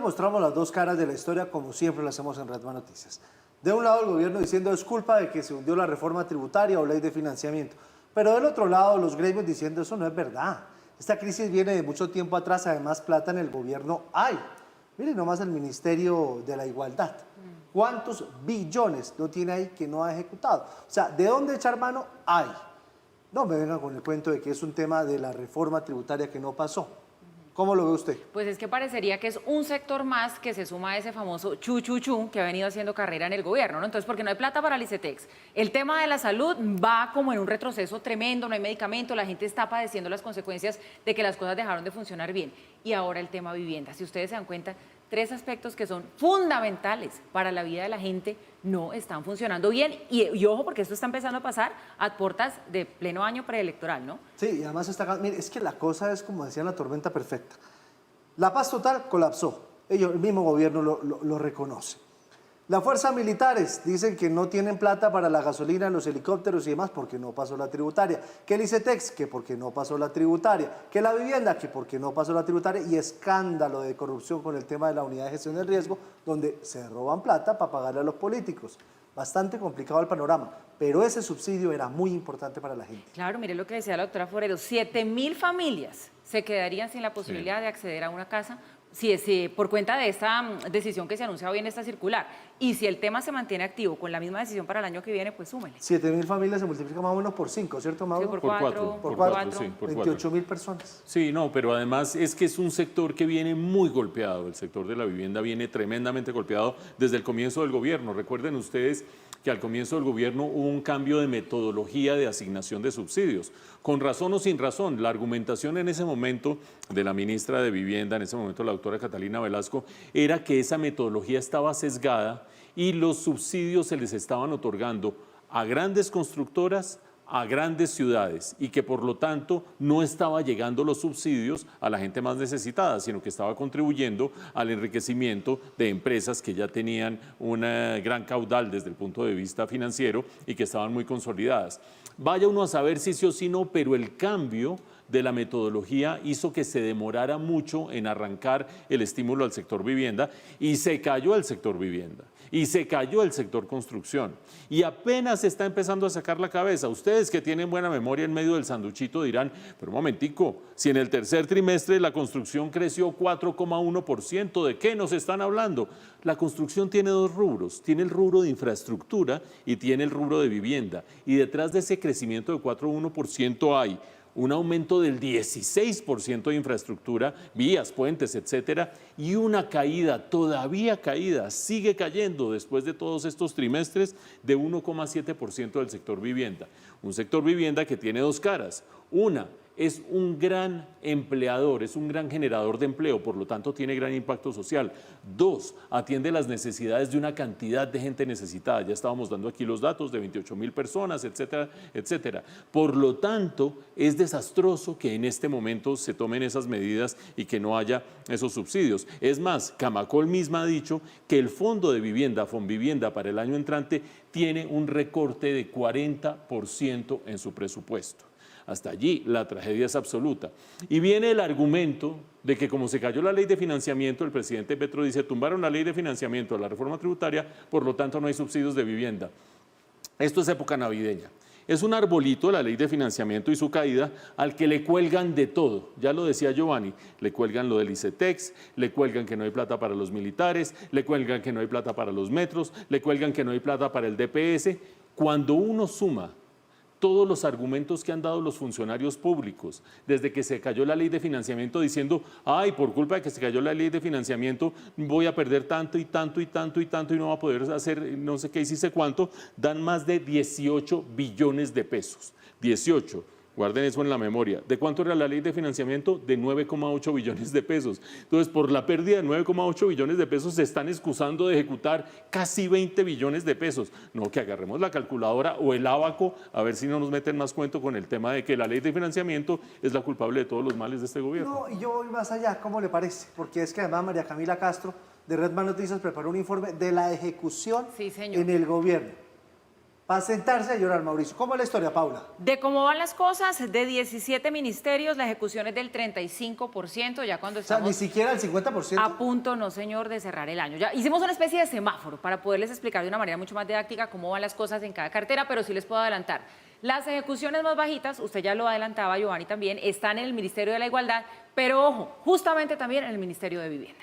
Mostramos las dos caras de la historia como siempre lo hacemos en Redman Noticias. De un lado el gobierno diciendo es culpa de que se hundió la reforma tributaria o ley de financiamiento, pero del otro lado los gremios diciendo eso no es verdad. Esta crisis viene de mucho tiempo atrás, además plata en el gobierno hay. Miren nomás el Ministerio de la Igualdad. ¿Cuántos billones no tiene ahí que no ha ejecutado? O sea, ¿de dónde echar mano? Hay. No me vengan con el cuento de que es un tema de la reforma tributaria que no pasó. ¿Cómo lo ve usted? Pues es que parecería que es un sector más que se suma a ese famoso chu que ha venido haciendo carrera en el gobierno, ¿no? Entonces, porque no hay plata para el ICETEX. El tema de la salud va como en un retroceso tremendo, no hay medicamento, la gente está padeciendo las consecuencias de que las cosas dejaron de funcionar bien. Y ahora el tema vivienda. Si ustedes se dan cuenta, tres aspectos que son fundamentales para la vida de la gente no están funcionando bien. Y ojo, porque esto está empezando a pasar a puertas de pleno año preelectoral, ¿no? Sí, y además mire, es que la cosa es como decían la tormenta perfecta. La paz total colapsó, el mismo gobierno lo reconoce. Las fuerzas militares dicen que no tienen plata para la gasolina, los helicópteros y demás porque no pasó la tributaria. Que el ICETEX, que porque no pasó la tributaria. Que la vivienda, que porque no pasó la tributaria. Y escándalo de corrupción con el tema de la unidad de gestión del riesgo, donde se roban plata para pagarle a los políticos. Bastante complicado el panorama, pero ese subsidio era muy importante para la gente. Claro, mire lo que decía la doctora Forero, 7.000 familias se quedarían sin la posibilidad de acceder a una casa si por cuenta de esta decisión que se anuncia hoy en esta circular. Y si el tema se mantiene activo con la misma decisión para el año que viene, pues súmele. 7.000 familias se multiplica más o menos por 5, ¿cierto, Mauro? Sí, por cuatro. Por cuatro, sí, por 28.000 personas. Sí, no, pero además es que es un sector que viene muy golpeado. El sector de la vivienda viene tremendamente golpeado desde el comienzo del gobierno. Recuerden ustedes que al comienzo del gobierno hubo un cambio de metodología de asignación de subsidios. Con razón o sin razón, la argumentación en ese momento de la ministra de Vivienda, en ese momento la doctora Catalina Velasco, era que esa metodología estaba sesgada y los subsidios se les estaban otorgando a grandes constructoras, a grandes ciudades y que por lo tanto no estaba llegando los subsidios a la gente más necesitada, sino que estaba contribuyendo al enriquecimiento de empresas que ya tenían un gran caudal desde el punto de vista financiero y que estaban muy consolidadas. Vaya uno a saber si sí o si no, pero el cambio de la metodología hizo que se demorara mucho en arrancar el estímulo al sector vivienda y se cayó el sector vivienda y se cayó el sector construcción y apenas está empezando a sacar la cabeza. Ustedes que tienen buena memoria en medio del sanduchito dirán, pero un momentico, si en el tercer trimestre la construcción creció 4,1%, ¿de qué nos están hablando? La construcción tiene dos rubros, tiene el rubro de infraestructura y tiene el rubro de vivienda y detrás de ese crecimiento de 4,1% hay un aumento del 16% de infraestructura, vías, puentes, etcétera, y una caída, todavía caída, sigue cayendo después de todos estos trimestres de 1,7% del sector vivienda. Un sector vivienda que tiene dos caras. Una, es un gran empleador, es un gran generador de empleo, por lo tanto tiene gran impacto social. Dos, atiende las necesidades de una cantidad de gente necesitada. Ya estábamos dando aquí los datos de 28.000 personas, etcétera, etcétera. Por lo tanto, es desastroso que en este momento se tomen esas medidas y que no haya esos subsidios. Es más, Camacol misma ha dicho que el Fondo de Vivienda, Fonvivienda, para el año entrante tiene un recorte de 40% en su presupuesto. Hasta allí la tragedia es absoluta. Y viene el argumento de que como se cayó la ley de financiamiento, el presidente Petro dice, tumbaron la ley de financiamiento de la reforma tributaria, por lo tanto no hay subsidios de vivienda. Esto es época navideña. Es un arbolito la ley de financiamiento y su caída al que le cuelgan de todo. Ya lo decía Giovanni, le cuelgan lo del ICETEX, le cuelgan que no hay plata para los militares, le cuelgan que no hay plata para los metros, le cuelgan que no hay plata para el DPS. Cuando uno suma todos los argumentos que han dado los funcionarios públicos desde que se cayó la ley de financiamiento diciendo, ay, por culpa de que se cayó la ley de financiamiento voy a perder tanto y tanto y tanto y tanto y no va a poder hacer no sé qué y sí sé cuánto, dan más de 18 billones de pesos. 18. Guarden eso en la memoria. ¿De cuánto era la ley de financiamiento? De 9,8 billones de pesos. Entonces, por la pérdida de 9,8 billones de pesos se están excusando de ejecutar casi 20 billones de pesos. No, que agarremos la calculadora o el ábaco a ver si no nos meten más cuento con el tema de que la ley de financiamiento es la culpable de todos los males de este gobierno. No, y yo voy más allá, ¿cómo le parece? Porque es que además María Camila Castro de Redman Noticias preparó un informe de la ejecución Sí, señor. en el gobierno. para sentarse a llorar, Mauricio. ¿Cómo es la historia, Paula? De cómo van las cosas, de 17 ministerios, la ejecución es del 35%, ya cuando O sea, ni estamos siquiera el 50%. a punto, no señor, de cerrar el año. Ya hicimos una especie de semáforo para poderles explicar de una manera mucho más didáctica cómo van las cosas en cada cartera, pero sí les puedo adelantar. Las ejecuciones más bajitas, usted ya lo adelantaba, Giovanni también, están en el Ministerio de la Igualdad, pero ojo, justamente también en el Ministerio de Vivienda.